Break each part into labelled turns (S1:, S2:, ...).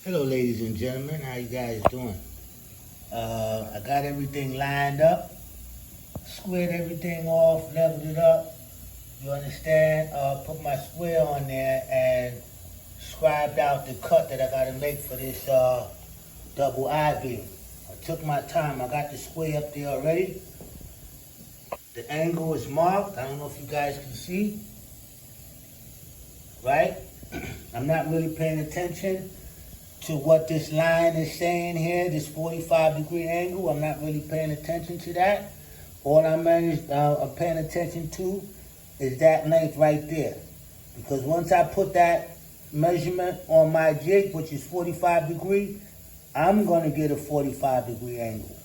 S1: Hello, ladies and gentlemen. How you guys doing? I got everything lined up, squared everything off, leveled it up. You understand? Put my square on there and scribed out the cut that I got to make for this double I-beam. I took my time. I got the square up there already. The angle is marked. I don't know if you guys can see. Right? I'm not really paying attention to what this line is saying here, this 45-degree angle. I'm not really paying attention to that. All I'm paying attention to is that length right there. Because once I put that measurement on my jig, which is 45 degree, I'm going to get a 45-degree angle.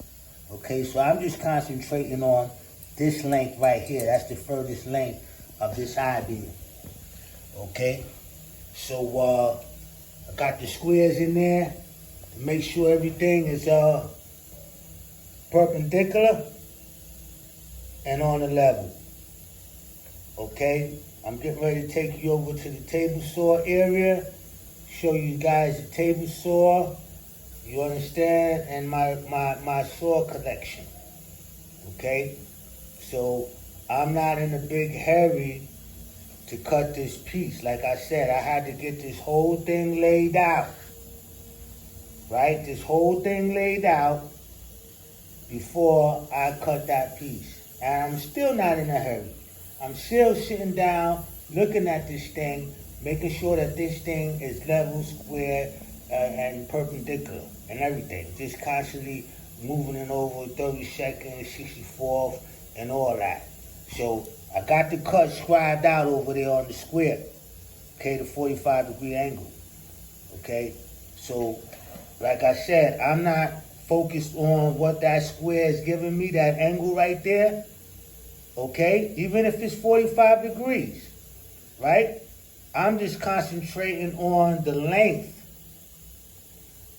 S1: Okay, so I'm just concentrating on this length right here. That's the furthest length of this I-beam. Okay, so I got the squares in there to make sure everything is perpendicular and on the level. Okay, I'm getting ready to take you over to the table saw area, show you guys the table saw, you understand, and my saw collection. Okay, so I'm not in a big hurry to cut this piece. Like I said, I had to get this whole thing laid out. Right? This whole thing laid out before I cut that piece. And I'm still not in a hurry. I'm still sitting down, looking at this thing, making sure that this thing is level, square, and perpendicular, and everything. Just constantly moving it over 32nd, 64th, and all that. So I got the cut scribed out over there on the square. Okay, the 45-degree angle. Okay, so like I said, I'm not focused on what that square is giving me, that angle right there. Okay, even if it's 45 degrees, right? I'm just concentrating on the length.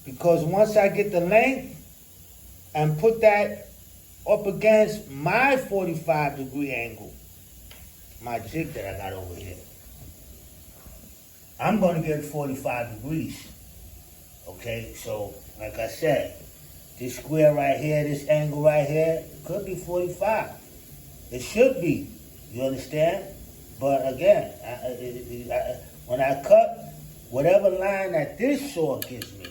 S1: Because once I get the length and put that up against my 45-degree angle, my jig that I got over here, I'm going to get 45 degrees. Okay, so like I said, this square right here, this angle right here, could be 45. It should be, you understand? But again, when I cut whatever line that this saw gives me,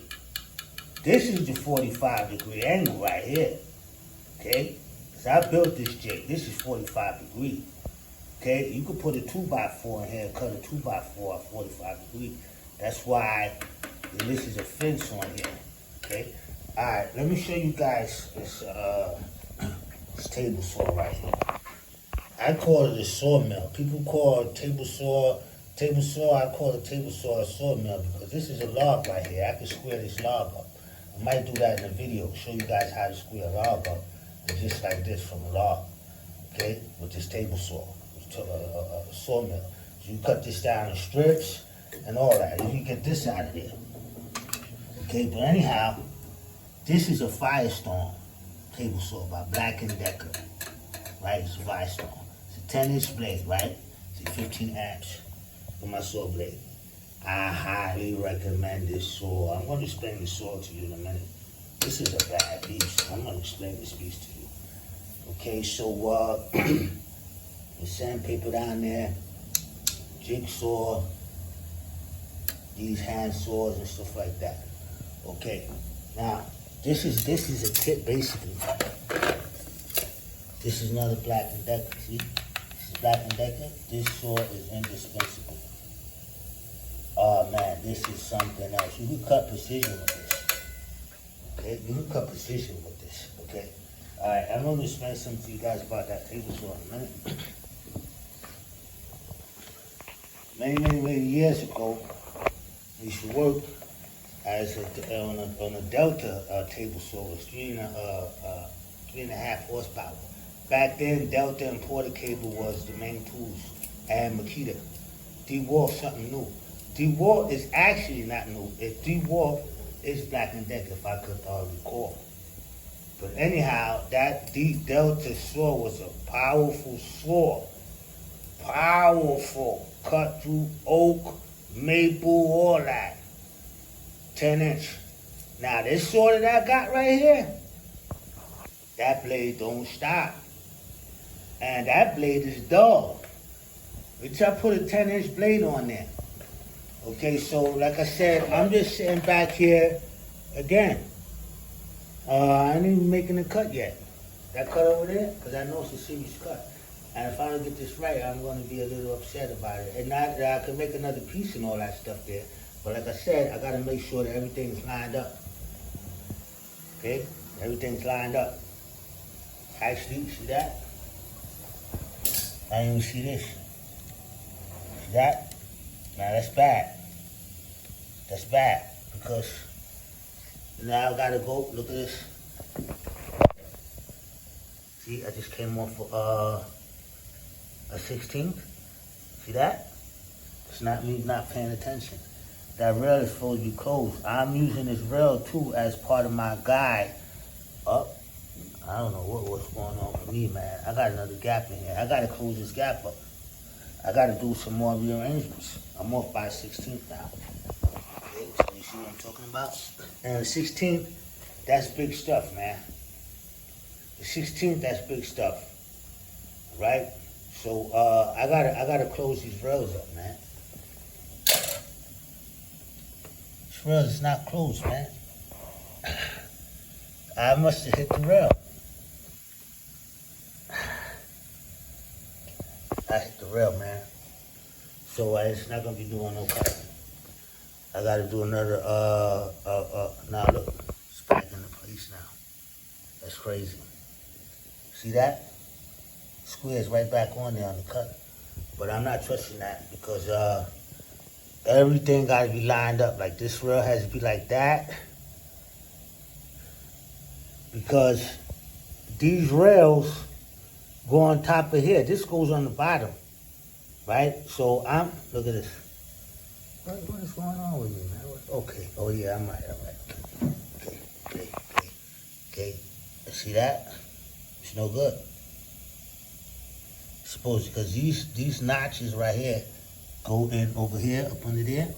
S1: this is the 45-degree angle right here. Okay? Because I built this jig. This is 45 degrees. Okay, you could put a 2x4 in here and cut a 2x4 at 45 degrees. That's why this is a fence on here. Okay, all right. Let me show you guys this this table saw right here. I call it a sawmill. People call it table saw. I call it table saw a sawmill because this is a log right here. I can square this log up. I might do that in a video. Show you guys how to square a log up, just like this from a log. Okay, with this table saw. A sawmill. So you cut this down in strips and all that. You can get this out of there. Okay, but anyhow, this is a Firestone table saw by Black & Decker. Right, it's a Firestone. It's a 10-inch blade, right? It's 15 amps for my saw blade. I highly recommend this saw. I'm going to explain the saw to you in a minute. This is a bad piece. I'm going to explain this piece to you. Okay, so the sandpaper down there, jigsaw, these hand saws and stuff like that. Okay, now this is a tip basically. This is another Black & Decker. See, this is Black & Decker. This saw is indispensable. Oh man, this is something else. You can cut precision with this. Okay, you can cut precision with this. Okay, all right. I'm going to explain something to you guys about that table saw in a minute. Many years ago, I used to work as on a Delta table saw. It was 3.5 horsepower. Back then, Delta and Porter cable was the main tools, and Makita. DeWalt something new. DeWalt is actually not new. DeWalt is Black & Decker, if I could recall. But anyhow, that Delta saw was a powerful saw. Powerful. Cut through oak, maple, all that. 10-inch. Now this saw that I got right here, that blade don't stop. And that blade is dull. Which I put a 10-inch blade on there. Okay, so like I said, I'm just sitting back here again. I ain't even making a cut yet. That cut over there, because I know it's a serious cut. And if I don't get this right, I'm going to be a little upset about it. And not that I can make another piece and all that stuff there. But like I said, I got to make sure that everything's lined up. Okay? Everything's lined up. Actually, see that? I didn't even see this. See that? Now that's bad. That's bad. Because now I got to go, look at this. See, I just came off a 16th. See that? It's not me not paying attention. That rail is supposed to be closed. I'm using this rail too as part of my guide up. I don't know what's going on for me, man. I got another gap in here. I got to close this gap up. I got to do some more rearrangements. I'm off by 16th now. Okay, so you see what I'm talking about? And the 16th, that's big stuff, man. The 16th, that's big stuff, right? So I gotta close these rails up, man. This rail is not closed, man. I must have hit the rail. I hit the rail, man. So it's not gonna be doing no cutting. I gotta do another. Now look, it's back into place now. That's crazy. See that? Square's right back on there on the cut. But I'm not trusting that because everything got to be lined up. Like this rail has to be like that. Because these rails go on top of here. This goes on the bottom. Right? So look at this. What is going on with me, man? Okay. Oh yeah, I'm right. Okay. See that? It's no good. Suppose because these notches right here go in over here, up under there.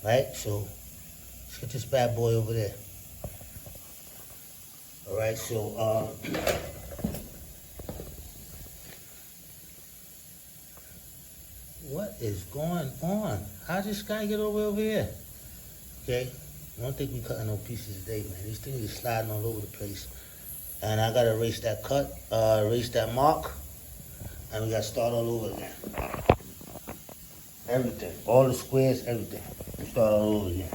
S1: Right? So let's get this bad boy over there. Alright, so what is going on? How this guy get over here? Okay. I don't think we cutting no pieces today, man. These things are sliding all over the place. And I gotta erase that cut, erase that mark, and we gotta start all over again. Everything, all the squares, everything. Start all over again.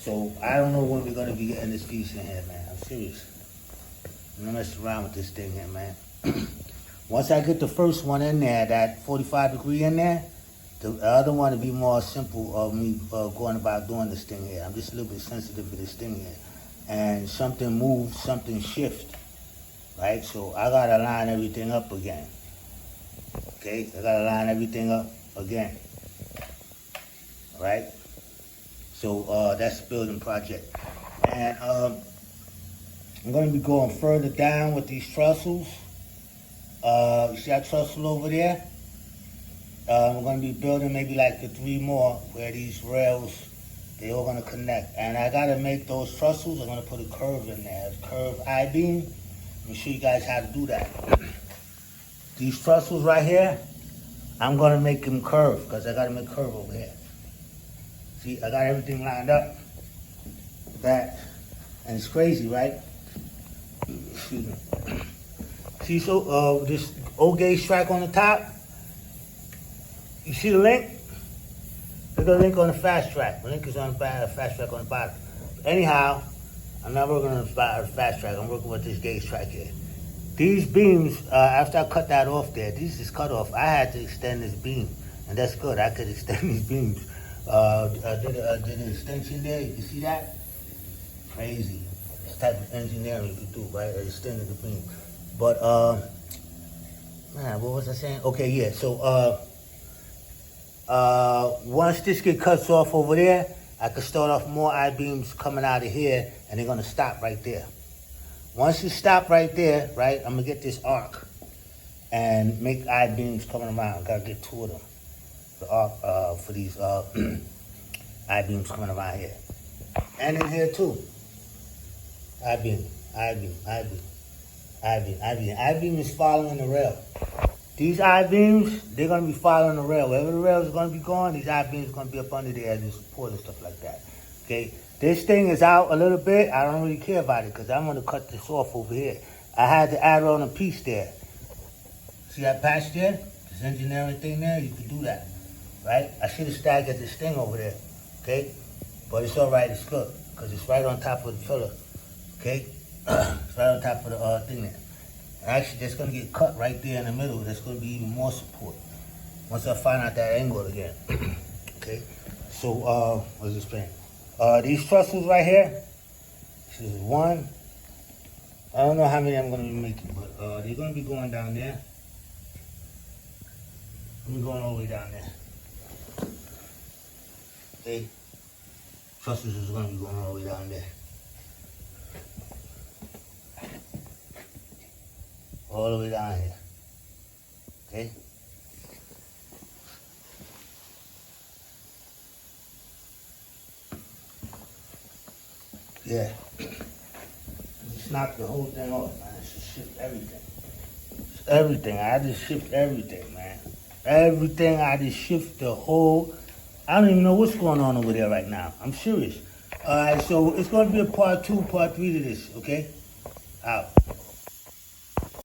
S1: So I don't know when we're gonna be getting this piece in here, man. I'm serious. I'm not messing around with this thing here, man. Once I get the first one in there, that 45 degree in there, the other one will be more simple of me going about doing this thing here. I'm just a little bit sensitive to this thing here. And something moves, something shifts. Right? So I gotta line everything up again. Okay? I gotta line everything up again. Alright? So that's the building project. And I'm gonna be going further down with these trussels. You see that trussel over there? We're gonna be building maybe like the 3 more where these rails, they all gonna connect. And I gotta make those trussels, I'm gonna put a curve in there, a curve I-beam. Let me show you guys how to do that. These trussels right here, I'm gonna make them curve because I gotta make curve over here. See, I got everything lined up. That, and it's crazy, right? Excuse me. See, so this old gauge track on the top, you see the link? There's a link on the fast track. The link is on the fast track on the bottom. Anyhow, I'm not working on the fast track. I'm working with this gauge track here. These beams, after I cut that off there, these is cut off. I had to extend this beam, and that's good. I could extend these beams. I did an extension there. You can see that? Crazy. This type of engineering you do, right? Extending the beam. But man, what was I saying? Okay, yeah. So once this get cut off over there, I can start off more I-beams coming out of here, and they're gonna stop right there. Once you stop right there, right, I'm gonna get this arc and make I-beams coming around. Gotta get 2 of them. The arc for these I-beams coming around here. And in here too. I-beam, I-beam, I-beam, I-beam, I-beam. I-beam is following the rail. These I-beams, they're going to be following the rail. Wherever the rail is going to be going, these I-beams are going to be up under there as a support and stuff like that. Okay? This thing is out a little bit. I don't really care about it because I'm going to cut this off over here. I had to add on a piece there. See that patch there? This engineering thing there? You can do that. Right? I should have staggered this thing over there. Okay? But it's all right. It's good because it's right on top of the pillar. Okay? It's right on top of the thing there. Actually, that's going to get cut right there in the middle. That's going to be even more support once I find out that angle again. Okay? So, what's this thing? These trusses right here, this is one. I don't know how many I'm going to be making, but they're going to be going down there. I'm going all the way down there. Okay? Trusses is going to be going all the way down there. All the way down here. Okay? Yeah. Just knocked the whole thing off, man. Just shipped everything. Just everything. I just shipped everything, man. Everything. I just shipped the whole. I don't even know what's going on over there right now. I'm serious. Alright, so it's going to be a part 2, part 3 to this, okay? Out.